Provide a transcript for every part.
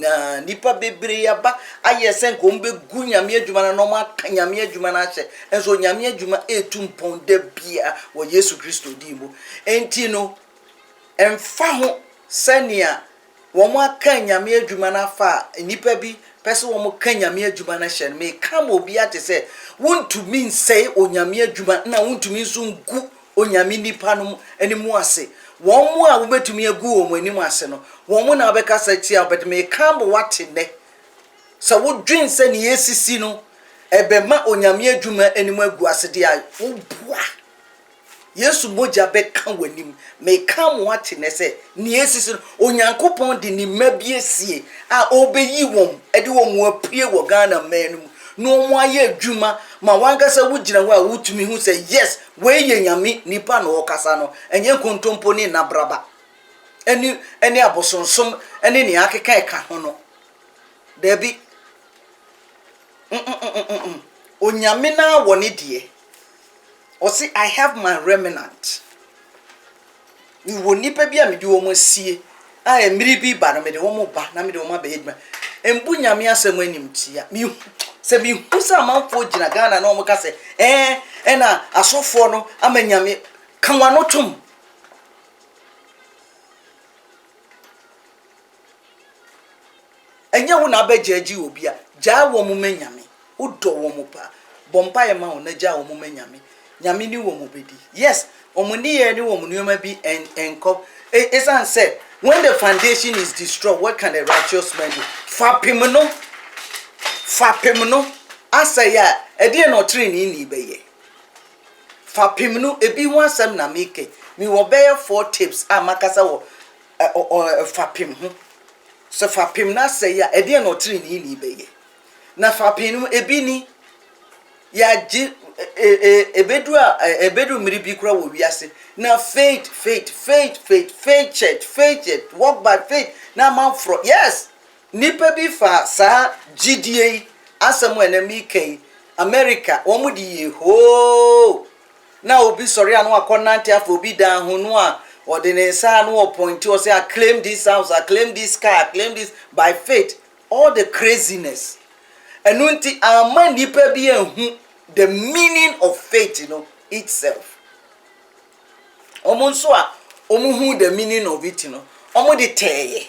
na nipa bebre yaba ayesen ko mbe gu nyame adwuma na no ma nyame adwuma na hye enso nyame adwuma etumpon da bia wo Yesu Kristo di mu enti no emfa ho sania wo mo aka nyame adwuma na fa nipa bi pese wo mo ka nyame adwuma na hye me kam obi ate se wontumi nsei onyame adwuma na wontumi nso ngu onyame nipa no animu ase won mu a wo betumi agu wo mo animu ase no won mu na obeka sati a bet me kam wate ne so wo dwen se ne yesisi no ebe ma onyame adwuma animu agu ase dia wo bua Yesu moja beka wanim me kam wate ne se ne yesisi no onyankopon de ni mabiesie a obeyi wom ede wom apue wo Ghana manum no mo aye adwuma ma wangasa wugina ho a wutumi hu say yes we ye nyame nipa no okasa no enye kontompo ni nabraba eni abosonsom eni ne akeka eka ho no debi onyame na woni de o say I have my remnant ni woni pa bia me de wo masie a emiri bi ba no me de wo mo ba na me de wo ma ba edma embu nyame asem animtia mi se bi husa manfo gina Ghana na omo ka se na asofo no amanyame kanwa no tum enya wo na abajaji obi a ja wo mo manyame udo wo mo pa bompa ye ma wo na ja wo mo manyame nyame ni wo mo bedi yes omo ni ye ni wo mo nyoma bi enko esan said when the foundation is destroyed what can the righteous man do fapem no asaya ede no train ni beye fapem no ebi ho asem na make mi wo beye 4 tips amakasa wo fapem ho so fapem na asaya ede no train ni beye na fapem no ebi ni ya ji ebedu miribi kura wo wiase na faith church walk by faith na man fro yes nipa bi fa sa GDA asemu enemi kai America wo mu di ho na obi sori anu akonante afọ obi dan ho no a ode ne sa no point o say I claim this house, I claim this car, I claim this by faith all the craziness enunti ama nipa bi ehu the meaning of faith, itself. Omonso a omuhu the meaning of it, omo de teye.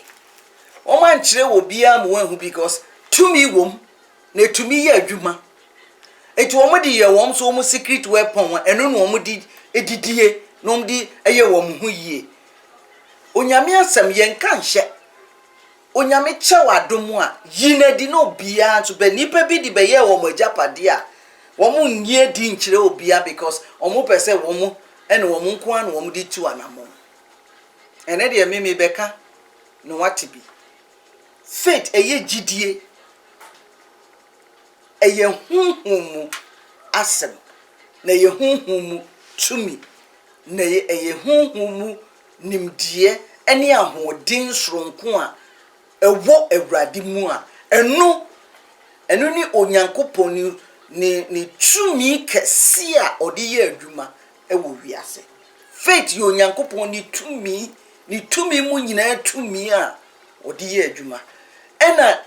Oman chire obi a mo hu because to me wom na to me ye adwuma. Eti omo de ye wom so omo secret weapon eno no omo di edidie no omo di eye wom hu yie. Onyame asem ye nka nhye. Onyame chewa adom a yina di no bia so be nipa bi di be ye wom agapade a womu nye di nchire obia because omu pese womu ene womu nko an womu di tu anamo ene de meme beka no watibi faith eye gidie eye hunhumu asem na ye hunhumu tumi na eye hunhumu nimdie ene ahodin soronko a ewo awrade mu a enu ni onyankopon ni tumi kesi a odi ye adwuma ewo wiase faith yo nyankopon ni tumi mu nyina tumi a odi ye adwuma ena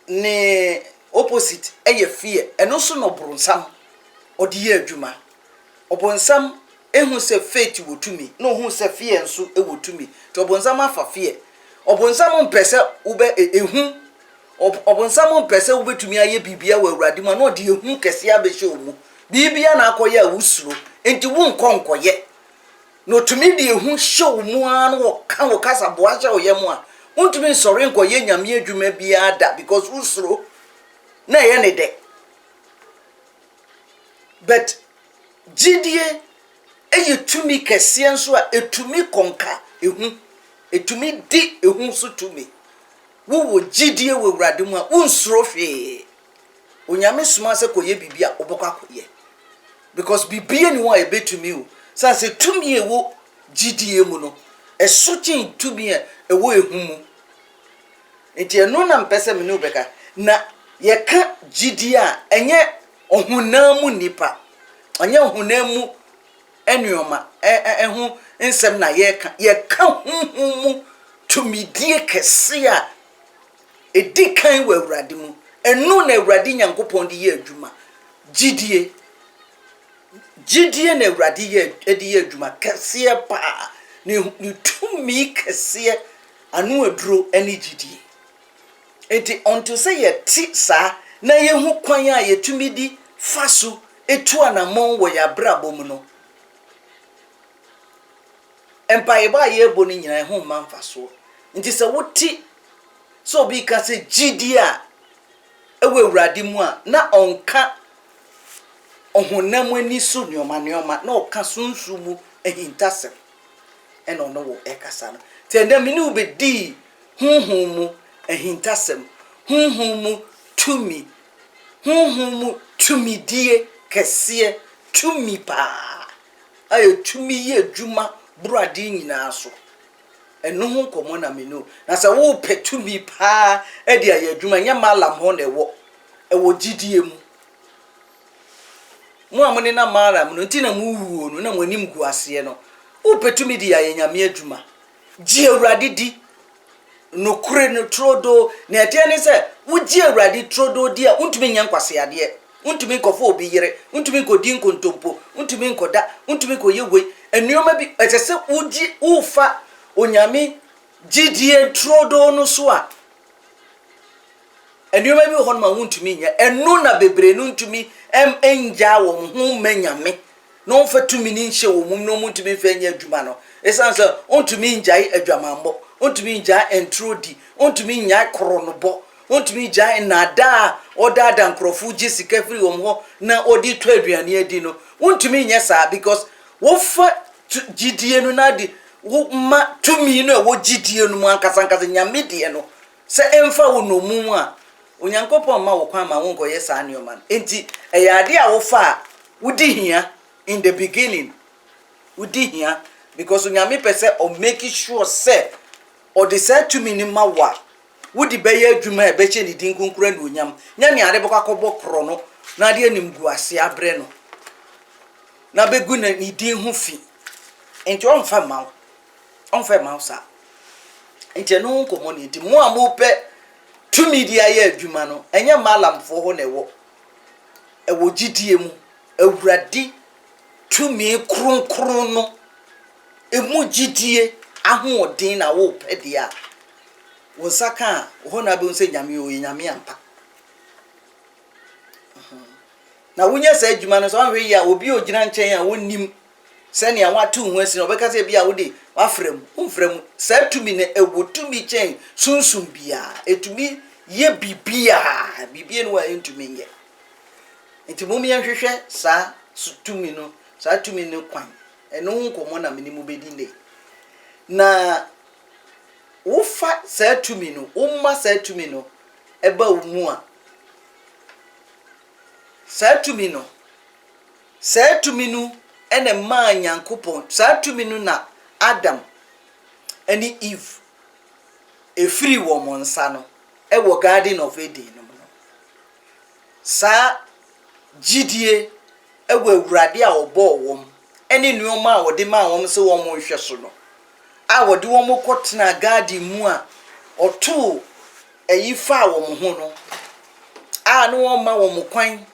ne opposite eye fear eno so no bronsam odi ye adwuma obonsam ehu se faith wo tumi no hu se fear nso ewo tumi to obonsam afa fear obonsam mpese ube ehu obonsam pese ubetumi aye bibia wa awrade ma no de ehu kese abehye omu bibia na akoye awusuro enti wu nkonkoye no tumi de ehu hye omu an wo kan wo kasa boaje oyem a untumi nsori nkoye nyame adwuma bia da because usuro na ye ne de but gidie eye tumi kese nso a etumi konka ehu etumi di ehu so tumi wo gidie we awrade mu a unsuro hwe onyame suma se koye bibia obokwa koye because bibia ni wa ebetumi o sa se tumi ewo gidie mu no esochi tumi ewo ehu mu enti eno na mpese me no beka na ye ka gidie a enye ohunamu nipa enye ohunamu enuoma ehu nsem na ye ka huhu tumidie kese a edi kan wɔ Awurade mu enu na Awurade Nyankopɔn de yɛ adwuma gidie na Awurade de yɛ adwuma kese pa ne tumi kese anu aduro ani gidie enti onto sɛ yɛ ti saa na yehu kwan a yetumi di faso etu anamon wɔ ya brabo mu no empire ba ye bo ni nyina ho man faso nti sɛ woti so bi ka sɛ gidi a ewe Awurade mu a na onka ohonam ani so nyoma na oka sunsu mu ehintasem eno no wo ekasa no tende me ni ubedi hunhun mu ehintasem hunhun mu tumi hunhun mu tumidie kese tumi pa ayo tumi ye adwuma brade nyina so eno ho komo na menu na se wo petumi pa e dia ye adwuma nya malam ho na ewo gidie mu mu amone na malam no ntina mu wuo no na monim gu ase no wo petumi dia ye nyame adwuma gi Awurade di no kure no trodo na etia ne se wo gi Awurade trodo di a untumi nya nkwase ade untumi nkofo obi yere untumi nkodi nkontompo untumi nkoda untumi koyewe enuoma bi etese uji ufa onyame gidie trodo no so a enuoma bi ho no ma untumi nya enu na bebre no untumi enja wo ho manyame no fa tumi ni nhye wo mum no untumi fa nya adwuma no esanse untumi njai adwamambo untumi nja entrodi untumi nya koronobo untumi nja nada odada nkrofo gi sika firi wo ho na odi to aduane adi no untumi nya saa because wo fa gidie no na di wo ma tumi no wo gidie no mu ankasa nyame de no se emfa wo no mu a onyankopon ma wo kwan ma wo nkoye saa ne oman enti eyade a wo fa wudi hia in the beginning wudi hia because onyame pese o make sure say o de say tumi ni ma wa wudi beye adwuma e beche ni din kunkura na onyam nyame ade bokakobɔ kro no na de anim gu ase abre no na begu na ni din ho fi enti on fa ma sa enti no nkomo ni enti mo amope tumi dia ye adwuma no enye malamfo ho na ewo gidie mu Awurade tumi kronkron no emu gidie ahoɔden na wo pɛde a wo saka ho na be nse nyame o nyame ampa na wonya sa adwuma no so anhwe ya obi ogina nkyɛn a wonnim sɛ ne awatu ho asi no bɛka sɛ bia wo de wafrem umfrem sa tumi ne ewo tumi kyɛn sunsum bia etumi ye bibie no wa entumi nye enti mum ye hwehwɛ sa tumi no sa tumi ne kwan eno nkomo na menimu bedi ne na wofa sa tumi no umma sa tumi no eba umu a sa tumi no ene ma Nyankopɔn sa tumi no na Adam ene Eve efiri wo monsa no ewo Garden of Eden no sa gidie ewo Awurade a obɔ wom ene nuoma a wode ma wom se wom hwɛ so no a wode wom kɔtena garden mu a ɔto eyifa wom ho no a no wom ma wom kwan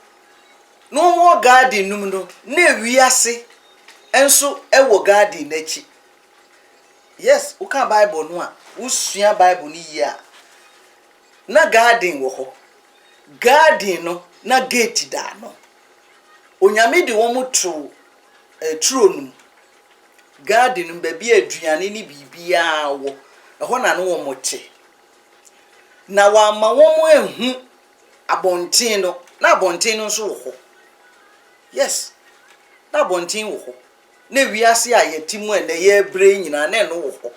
no wo garden num no na wiase enso ewo garden nachi yes uka Bible no a usua Bible ni yi a na garden wo ho garden no na gate da no onyame de wom to tronum garden no ba bia aduane ni bibia wo ho na no wom te na wa ma wom ehu abonten no na abonten no so wo ho yes na abonten wo ho na wiase a yetimu ene ye bre nyina na no wo ho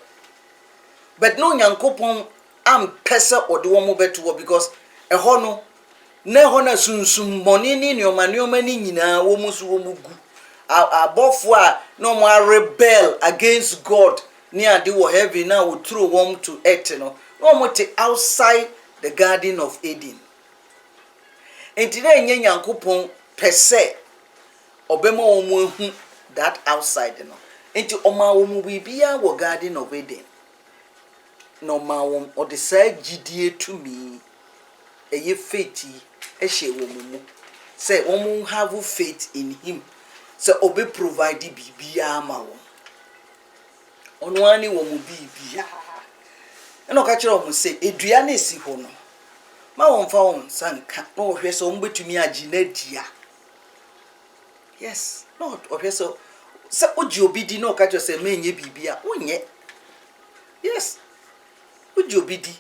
but no Nyankopɔn am pese ode wom beto because eho no na ho na sunsum moni ni neoma ni nyina wo musu wo mugu abofo a no mo rebel against God ni ade wo heaven na wo throw wom to earth no mo te outside the Garden of Eden enti na enye Nyankopɔn pese obema wo mu ehu that outside no enti oma wo mu bibia wo Garden of Eden no ma won o de saa gidie to me eye faith ehye wo mu say won have faith in him say obe provide bibia ma wo ono ani wo mu bibia eno ka kire wo say edua na esi ho no ma won fa won sanka na wo hwe so won betumi agi na dia yes no o hwe so oji obi di no ka kire say menye bibia wonye yes oji obi di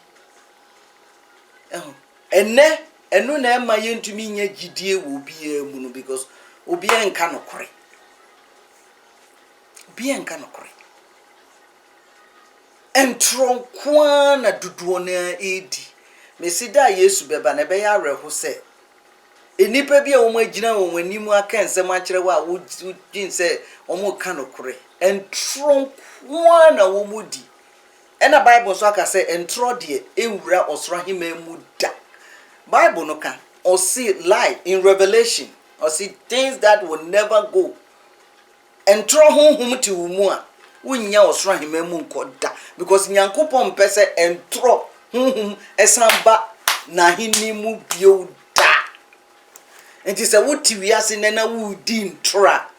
enu na ema yentumi nya gidie wo bia mu no because obi enka no kore entron na duduo na edi mesida Yesu beba na be ya reho se enipa bia wo magina wo animu aka nsem akere wa wo gin se omo ka no kore entron na wo mudi ena Bible so aka se entro de ewura osoro hima mu da Bible no can or see light in Revelation or see things that will never go entro honhum ti wo mu a wonya osoro hima mu nkoda because nyankopon pese entro honhum esamba na hini mu bio da enti se wuti wiase na wudi ntra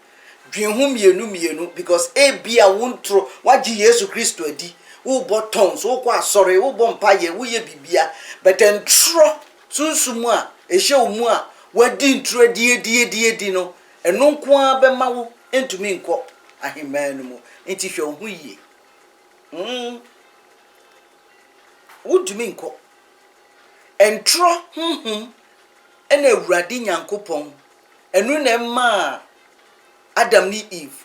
dwenhum mienu because e bia wontro waji Yesu Kristo adi wo botons wo kwa sorry wo bompaye wo ye bibia but entro sunsumu a ehye omu a wadi ntro die no eno nko a be ma wo entumi nko ahemanu mu enti hwe ohu yie wodumi nko entro ena awurade nyankopon enu na ma Adam ni Eve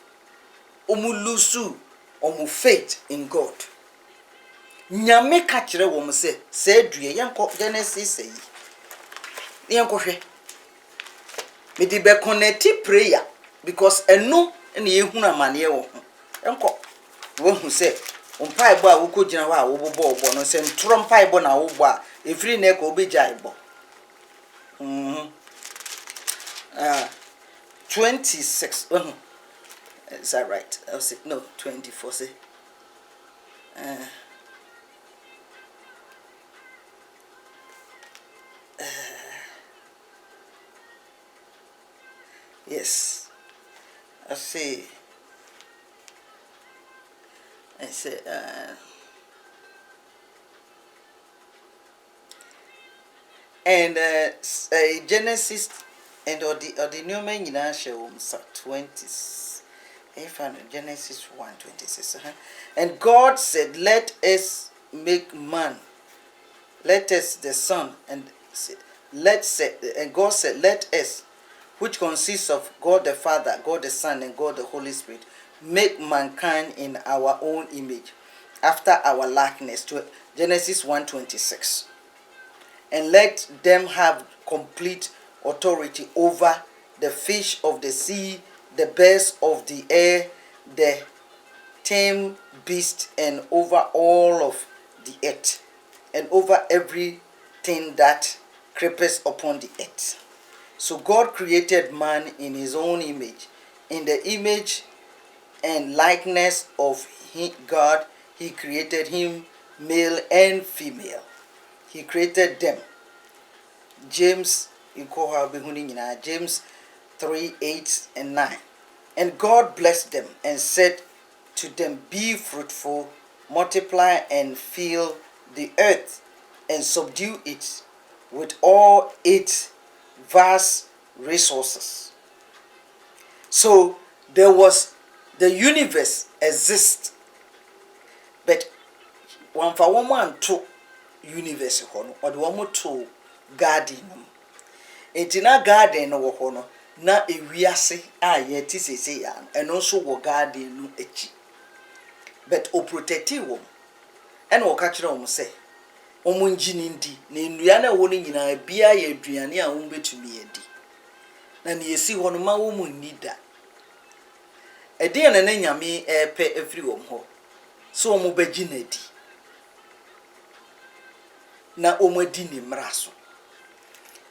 omulusu omu faith in God nyame ka kire wo mo se due yenko Genesis yi yenko hwe me di be connect prayer because eno na yehunu amane wo yenko wo hu se ompa ibo a wo ko gina wa wo bobo obo no se ntro mpa ibo na wo bo a efiri na ka obeja ibo 26 is that right? I'll say no 24 say yes I say and Genesis and or the new man in show 20 if I Genesis 1:26 and God said let us make man, let us the son, and God said let us, which consists of God the Father, God the Son, and God the Holy Spirit, make mankind in our own image after our likeness, to Genesis 1:26, and let them have complete authority over the fish of the sea, the birds of the air, the tame beast, and over all of the earth, and over everything that creepeth upon the earth. So God created man in his own image. In the image and likeness of God, he created him, male and female. He created them. James 3:8-9. And God blessed them and said to them, be fruitful, multiply and fill the earth, and subdue it with all its vast resources. So there was the universe exists, but one for one to universe hono or the one to garden. Etina garden no hono na ewiase a yeti sese ya and also wo garden no echi, but o protective wo and wo ka kire wo say omo ngini ndi na nnua na wo ni nyina bia ya aduane a wo betumi adi na ne esi ho no ma wo mu nida ede na nyame pe afiri wo ho so omo bagi na di na omo di ni mraso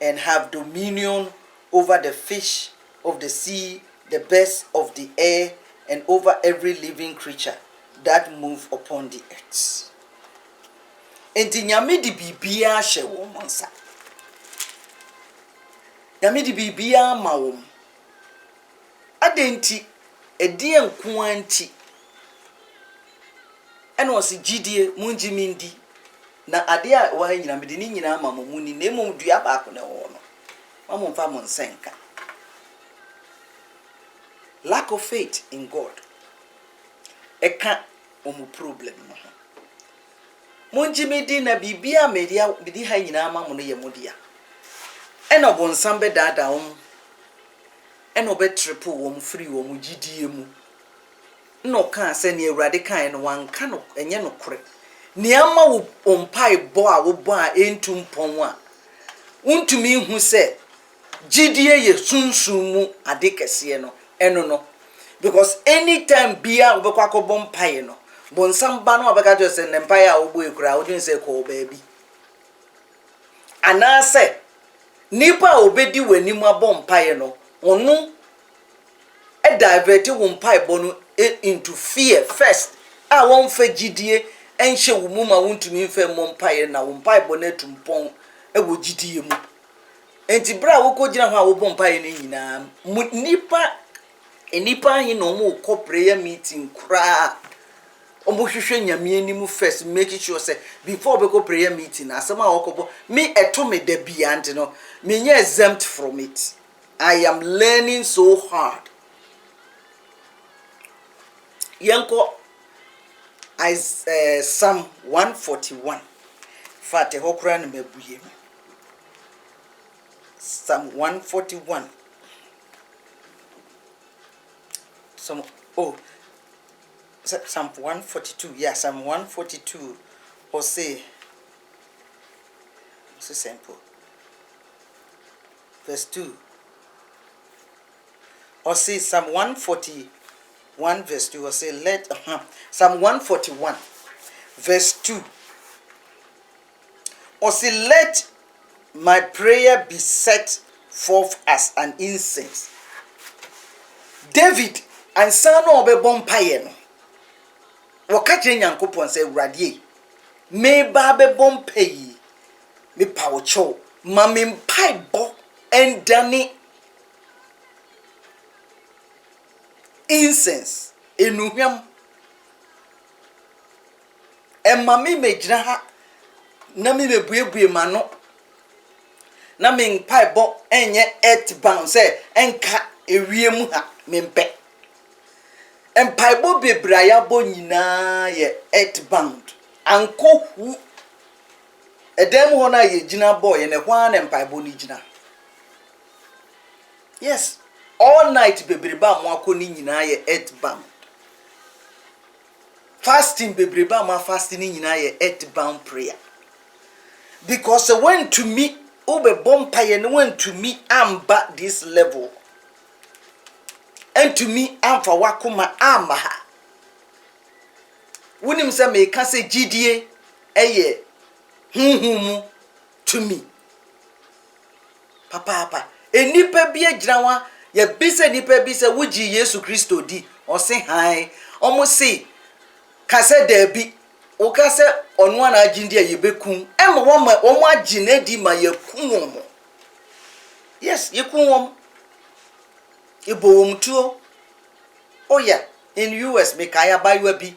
and have dominion over the fish of the sea, the birds of the air, and over every living creature that move upon the earth. enti nyame di bibia hye wo monsa nyame di bibia ma wo adenti edie nko anti ene osi gidie munjimi ndi na ade a wa nyina mede ni nyina ama mo ni na emom dua ba ko na wo no mamo mfa mo nsenka lack of faith in God eka omu problem no munjimi di na bibia media bidi ha nyina ama mo no ye modia ena bonsam be dada wo ena obetriple wo free wo gidie mu no kan se ne awurade kan no wanka no enye no kore niama wo ompai bo a wo bo a entum pon a untumi hu se gidie ye sunsun mu ade kese no eno no because anytime bia wo bekwa ko bompai no bonsam ba no obeka jo se ne mpai a wo bo ekura wo din se ko baabi anase nipa obedi wanim abompai no onu e divert wo mpai bo no into fear first a won fa gidie enhye wo mu ma wontumi mfa mmpae na wo mpae bo na tumpon e wo gidie mu enti bra wo ko gina ho a wo bo mpae ne nyina nipa hin no mo ko prayer meeting kra omo hwehwe nyame animu first make sure say before we go prayer meeting asema a wokobo me eto me da bia ante no me nya exempt from it. I am learning so hard. Yanko Psalm 141 fate hokra na mabuye Psalm 141 Psalm 142 Psalm 142 or say it's simple verse 2 or say Psalm 141 verse 2 or say Psalm 141 verse 2 or say let my prayer be set forth as an incense. David and son of a bompaye no wakaje nyankopon say awurade me ba be bompayi me pawocho ma me mpai bo endane incense enuhwam emma me mejira ha na me bebuebue ma no na me mpai bo enye earth bound say enka ewiem ha me mpe mpai bo bebraya bo nyina ye earth bound anko hu edem ho na ye gina bo ye ne hwan na mpai bo ni gina. Yes, all night bebreba mo akoni nyina ye earth bound. Fasting bebreba mo fasting nyina ye earth bound prayer. Because when to me obe bompaye no when to me amba this level. And to me amfa wakoma amaha. Wonim se me ka se gidie eye hunhumu to me. Papa enipa bi agirawa ya bisa nipa bi se wuji Yesu Kristo di o se han omo se ka se da bi o ka se onu ana agindi ayebekun ema wo agina di ma yakun wo. Yes, yakun wo. Ibom tuo. Oh yeah, in US Mekaya Baywabi.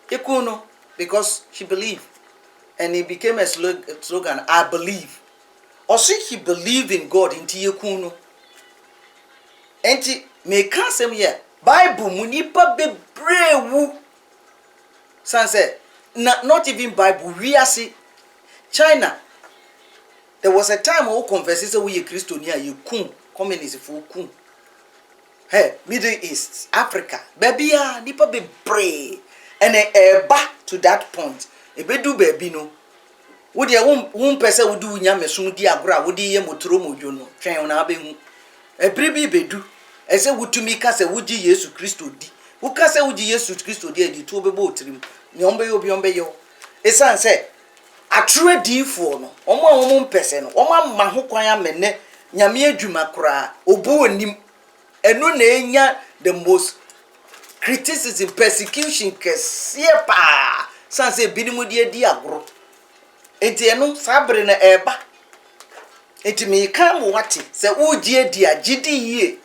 Ikuno because she believed and it became a slogan, I believe. Also he believed in God into Ikuno. Enti me can say here Bible munipa be brave. Sanse not even Bible we are see China. There was a time who conversation with Christo near you kun communist for kun. Hey, Middle East, Africa, baby, nipa be pray, and back to that point. E be do baby no. Would ya won person would do nyame sum di agora, would ye motoro mojo no. Twen na be hu. E bribi be do. E say wutumi ka say wuji Yesu Kristo di. Wo ka say wuji Yesu Kristo di e to be bo tirim. Nyombe yo bi ombe yo. E san say atru adifo no. Omo person no. Omo ma ho kwan amene nyame adwuma kora. Obo onim. Enu na enya the most criticism persecution kesiye pa sanse binimu die di agro enti eno sabre na eba enti me kan mo wate se ugye dia gidi yie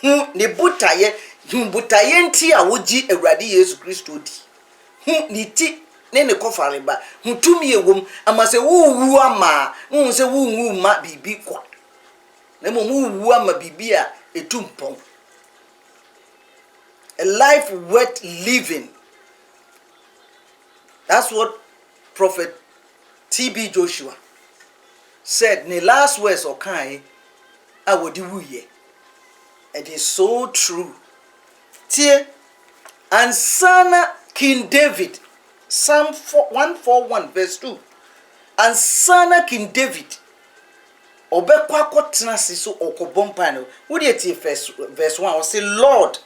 hu ne butaye hu butaye nti a wogi awurade Yesu Kristo di hu ni ti ne kofare ba hu tumi ewom ama se wuwu ama hu se wuwu ma bibi kwa na mo wuwu ama bibi a etumpon. A life worth living. That's what Prophet TB Joshua said in the last words of Kai Awodiwuye. It is so true. Tie Ansana King David, Psalm 141 verse 2. Ansana King David obekwa kotenase so okobompa no. Wo dey tie verse 1 or say, Lord,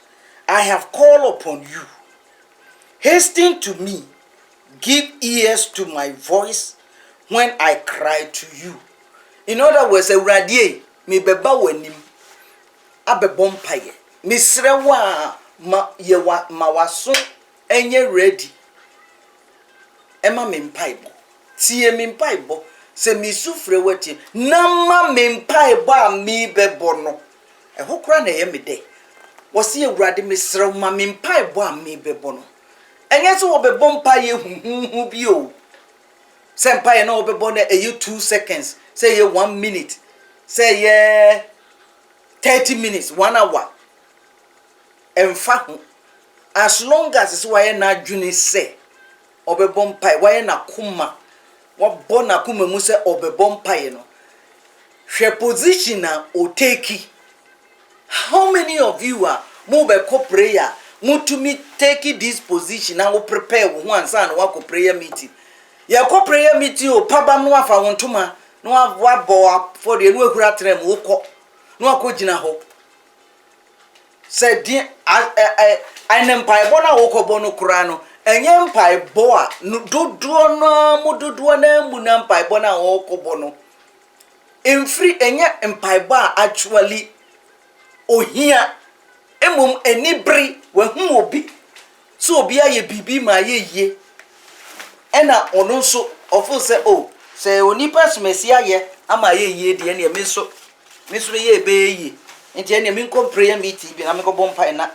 I have called upon you. Hasten to me. Give ears to my voice when I cry to you. In other words, Awurade me beba wanim abebompaye. Me srewa ma waso enye ready. Ema me mpaibo. Tie me mpaibo. Se mi sufre wati na ma me mpaibo a mi bebo no. Eho kra na ye me de. Wasi Awurade me srewa ma me mpaibo a mi bebo no. Enye so obebo mpaye huhuhu bi o. Se mpaye na obebo na 2 seconds, say 1 minute, say 30 minutes, 1 hour. Emfa ho. As long as is why na dwene say obebo mpaye, why na kuma. Wa bona kuma mu say obebo mpaye no. Hwe position na o take. How many of you are move a prayer? To me take this position and will prepare one son wako prayer meeting. Ya ko prayer meeting o paba no afa wontoma no abo for the no akura trem wo ko no akogina ho. Said anem paibo na wo ko bo no kura no enye mpaibo a dodo no mu dodo na mu na mpaibo na wo ko bo no emfiri enye mpaibo a actually ohia emom enibri we hu obi so obi aye bibi ma ye ena ono so ofo se o se onipa smesi aye ama ye de ene me so ye be ye enti ene me nko prayer meeting bi na me ko bompa na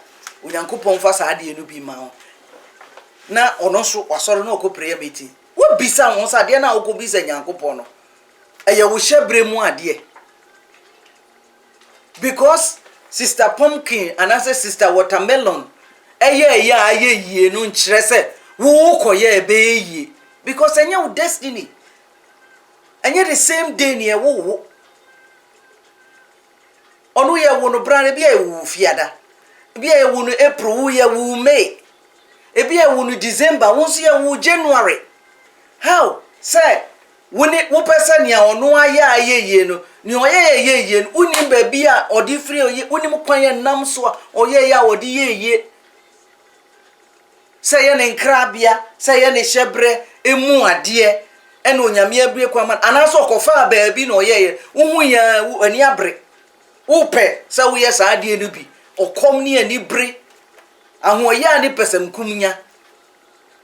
onyankopon fa sa de enu bi ma ho na ono so wasoro na ko prayer meeting wo bisa won sa de na wo ko bisa nyankopon no eye wo hyebre mu ade because Sister Pumpkin and I say Sister Watermelon. Aye no nkyere se wo koye be yi because enya wo destiny. Enya the same day ne wo. Onu ye wo no brand bia ye wo fiada. Bia ye wo no April wo ye wo May. E bia wo no December wo so ye wo January. How? Say wo person ya ono aye no ni oye no uni ba bia odi free oye uni mo kwan ye nam so oye ya odi ye say ye ne nkrabia say ye ne hyebre emu ade ene onyame abue kwa man anaso okofa ba bi na oye wo ya ani abre wo pe say wo ye sa ade no bi okom ni ani bre ahoya ani pesem kumnya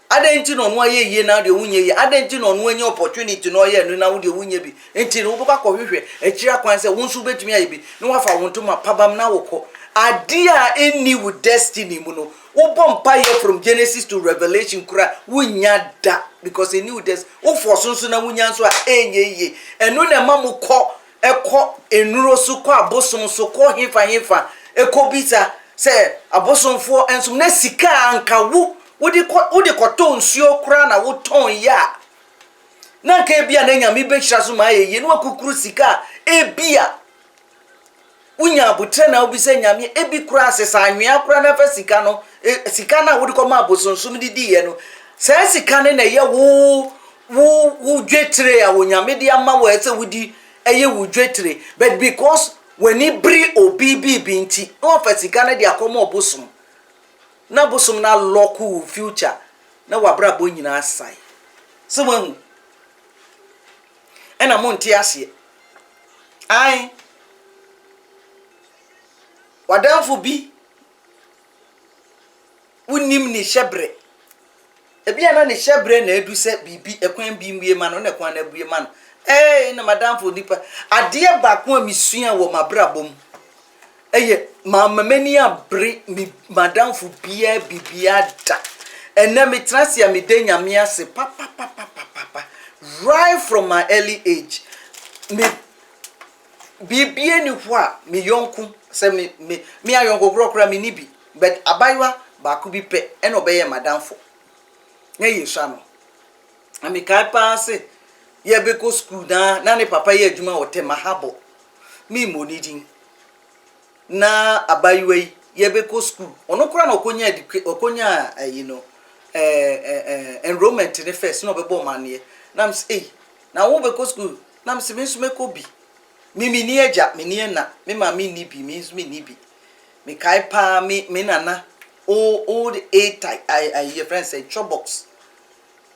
adenti no no aye na de wunye ye adenti no no anya opportunity no ye no na wo de wunye bi enti no wo baka hwehwe akira kwan se won su betumi aye bi no wafa wontoma pabam na woko ade a eni with destiny mu no wo bompa ye from Genesis to Revelation kura wunya da because eni with this wo forso na wunya so a enye ye eno na mamu ko ekọ enuro so ko abosom so ko hefa ekobita se abosomfo enso na sika anka wo Udi koto nsuo kura na woton ya na nka ebia na nyame be hira so ma ye no akukuru sika ebia unya abutre na obi se nyame ebi kura asesa anwea kura na fa sika no sika na wodi ko ma abosonsum didi ye no sa sika ne na ye wo dwetre ya wo nyame de ama wo ese wodi eye wo dwetre but because when he bri obi binti no fa sika ne de akoma obosom na bosom na loku future na wabra bo nyina asai so wan ena monti ase ai wadanfo bi unim ni hyebre Ebi ana ne hyebre na edu se bibi ekwan bi mbie ma no na ekwan na bue ma no. Na madam for nipa ade ba koamisua wo mabrabom. Mamani abre mi madam for bibia da. Ena me transia me de nyame ase papa. Right from my early age. Me bibie ni ho a me yonku se me ayonko krokra me nibi. But abaywa ba ku bi pe ena obeye madam for. Nye yesha no. Ami kai pa se ye be ko school na ne papa ye adwuma wo tema habo. Mi monidin. Na abaywa ye be ko school. Ono kura na okonya enrollment in the first no be bo man na m say na wo be ko school na m se me nsume ko bi mi ni eja mi ni na me ma mi ni bi mi nsume ni bi me kai pa me nana old a type your friend say chop box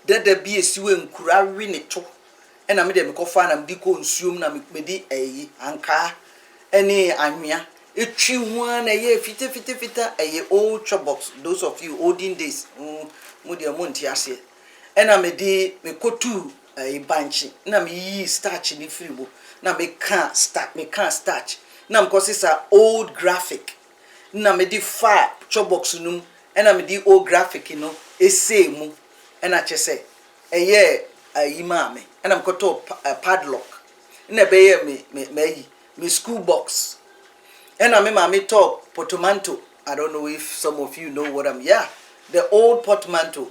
that be esiwe nkura wi ne to na me de me ko fa na me di ko nsuom na me di anka ene anwea etwi ho na ye fita old chop box those of you olden days mo de mo nti ase ena me di me kotu banchi na me yi starch ni fribo na me can starch na me kosisa old graphic na me di fa chop box num ena me di old graphic no ese mu ena chese imame ena me koto padlock na be ye me school box ena me mama top portmanteau. I don't know if some of you know what the old portmanteau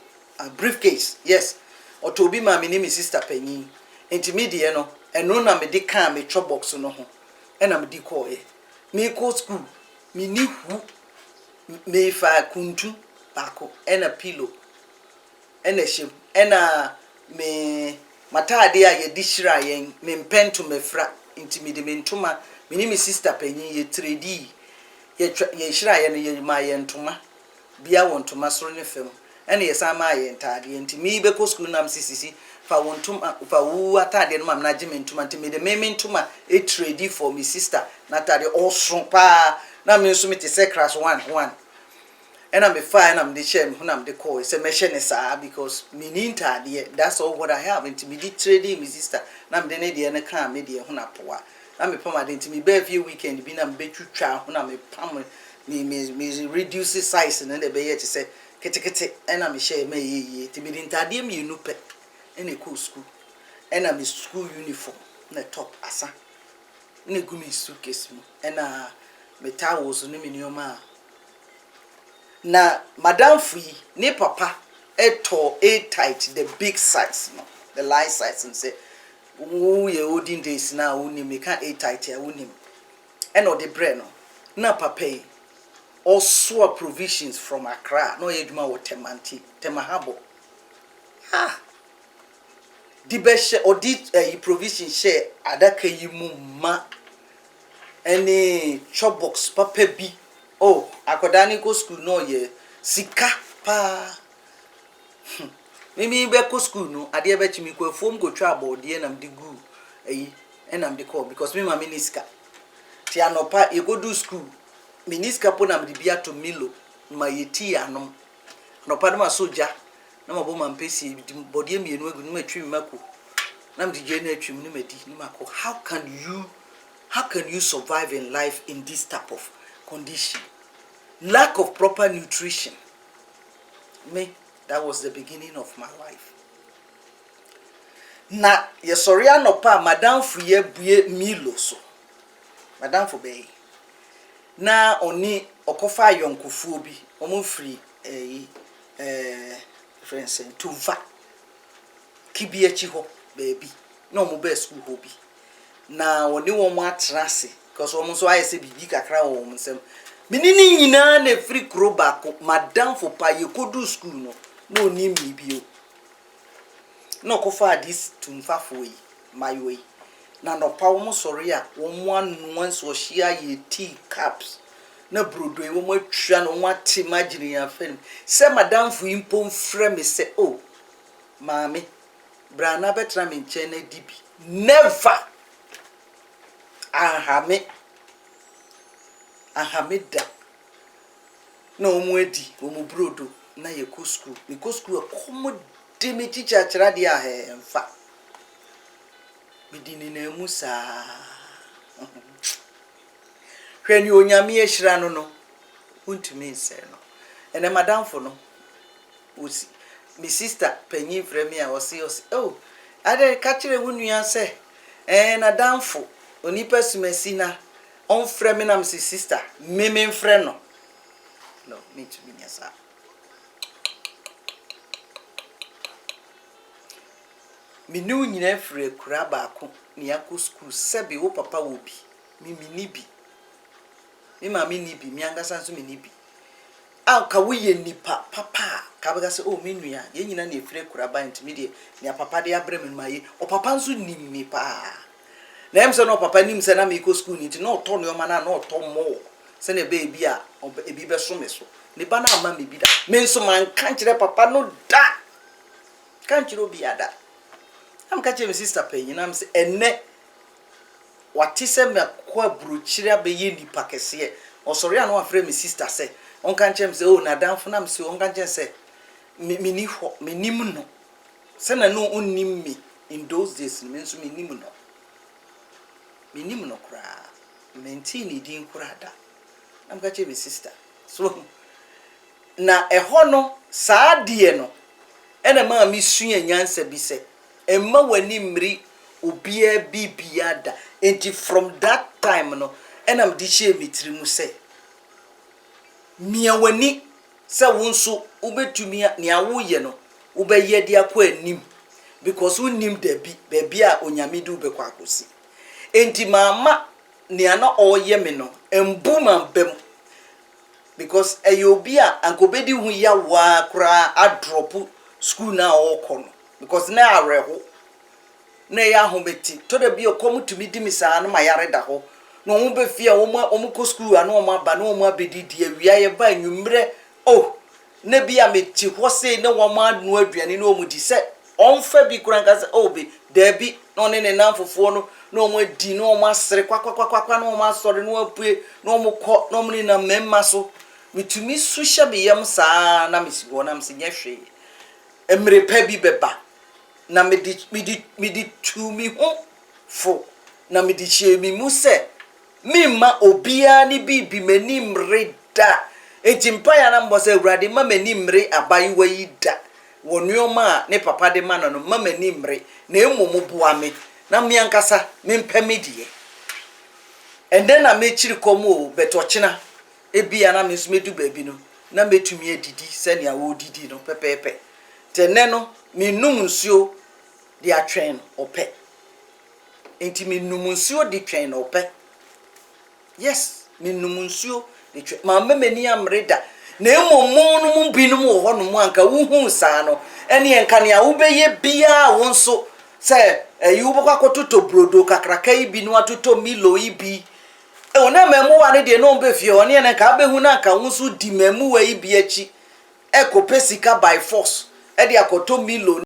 briefcase, yes. Or to be my name sister Penny. Intermediate no, and no na me de can me chop box no ho. And I'm de call me go school. Me ni who me fa kuntu bako and a pillow and a ship and me matade a ye dishira yen me pen to me fra intimidate me ntoma me ni me sister Penny ye 3D ye shira yen ye ma ye ntoma bia won ntoma soro ne fam ene yesama ye ntade enti mi be ko school nam sisisi fa wontum fa wu atade no mam na gye mentuma enti me de me mentuma e trade for me sister na atade oso pa na me nso me te se class 1 ena me fa na me de share me na me de call se me share ne sa because me ni ntade that's all what I have enti me de trade me sister na me de ne de ne kan me de ho na poa na me pama de enti me be few weekend bi na me be twitwa ho na me pam me reduce size and the be to say kete ena me share me ye ti me ntade me nu pe ena ko school ena me school uniform na top asa na gu me suitcase mu ena me towels no me nioma na madam free ne papa eto a tight the big size no the light size and say wo ye olden days na wo ni me kan a tight ya wo ni ena the bread no na papa also provisions from Accra no yeduma wo temahabo di be share or di provision share adaka yi mu ma any chop box papa bi akodani go school no ye sika pa mimi be ko school no ade be chimi ko fom go twa abode na mdi gu enam de call because me ma miniska ti anopa e go do school miniska po na mdibia to Milo ma yeti anom no pa ma soja na mabo ma mpesi body mienu egu ma twi mako na mdije na atwi mu medi ni mako how can you survive in life in this type of condition? Lack of proper nutrition. That was the beginning of my life. Na ye sorry anopa madam fuye bue Milo so madam for be na oni okofa yonkufu bi omo free friends tuva kibi echi ho baby na omo be school ho bi na oni wo mo atrase because omo so ayese bibi kakra wo mo nsem minini nyina na free kroba ko madam for pa ye kodu school no oni mi bi o no kofa this tumfa for yi my way na no pa wo sorry a wo mo anu so hia ye tea cups na brodo e wo mo atwa no wo ate magine ya fam se madam fu impom frɛ me se maami brana betra me nche na dibi never ahame da na omu edi omu brodo na ye ko school me ko school komo de me teacher chira dia mfa bidini na musa hwani onyame ehira no untumi nse no ene madam fo no osi mi sister panyin frɛ me a osi oh ade ka kire wunua se na danfo onipa sumasi na on frɛ me na me sister me frɛ no me to be nyasa mi nu nyina frɛ kura baako ne yakɔ school sɛbe wo papa wo bi mi ni bi mi ma mi ni bi mi angasa nso mi ni bi ka wo ye nipa papa ka bega se oh me nua ye nyina na efre kura ba ntimi de ne papa de abrɛ me maye o papa nso nim mi pa na em se no papa nim se na me ko school ni ti no to no ma na no to mo se na be bi a ebi be so me so ne ba na ama me bi da me nso man kan kire papa no da kan kire obi ada am ka kire me sister pe nyina am se enne wati se me ko abruchire abeyi nipa kese osori anu afre me sister se on kan chem se oh na danfo na me se on kan chem se me nim no se na no unnim me in those days me nso me nim no kra maintain ni din kra da am ka chem me sister so na eho no saa die no ena ma mi sua nyansa bi se emma wani mri obia bibia da enti from that time no ena mdi hie mitri mu se mia wani se wonso ubetumi ne awoye no ubeye dia kwa anim because unim da bi a onyame du be kwa akosi enti mama ne ana oye me no embuma bem because eyobi a ankobedi hu ya wa kra a drop school na okono because na areho na ya hometi to da bi okomutumi di misa na mayare da ho no mo be fia wo ko school ana o ma ba na o ma bedidi awia ye ba nwumre oh na bi a meti ho se na wo ma anu aduane na o mu di se on fa bi kura nka se oh be da bi no ne nanfofo no na o mo di na o ma sere kwakwa na o ma sore na o pue na o mo ko na o mo na memma so mitumi susha bi yam saa na misigo na msinya hwe emre pa bi beba na midi tumi ho fo na midi chie mi mu se mimma obia ni bibi manim reda ejimpa ya na mbo se urade ma manim re abayiwa yi da wonuoma ne papa de ma no ma manim re na emomu boa me na me ankasa me mpamedie and then na me chiri komo betochina ebia na me nsumedu baabi no na metumi adidi se ne awo didi no pepepe tene no me num nsuo di atwen ope enti me num nsuo di twen ope yes me num nsuo di twen ma memani amreda na emomo no mu binum wo ho no mu anka wuhu saa no ene enka ne awo beye bia wonso se yubo kwakototo brodo kakraka ibi no atoto milo ibi ona memu wa ne de no be fie one ene ka behu na ka wonso di memu wa ibi achi ekopesika by force e de akoto milo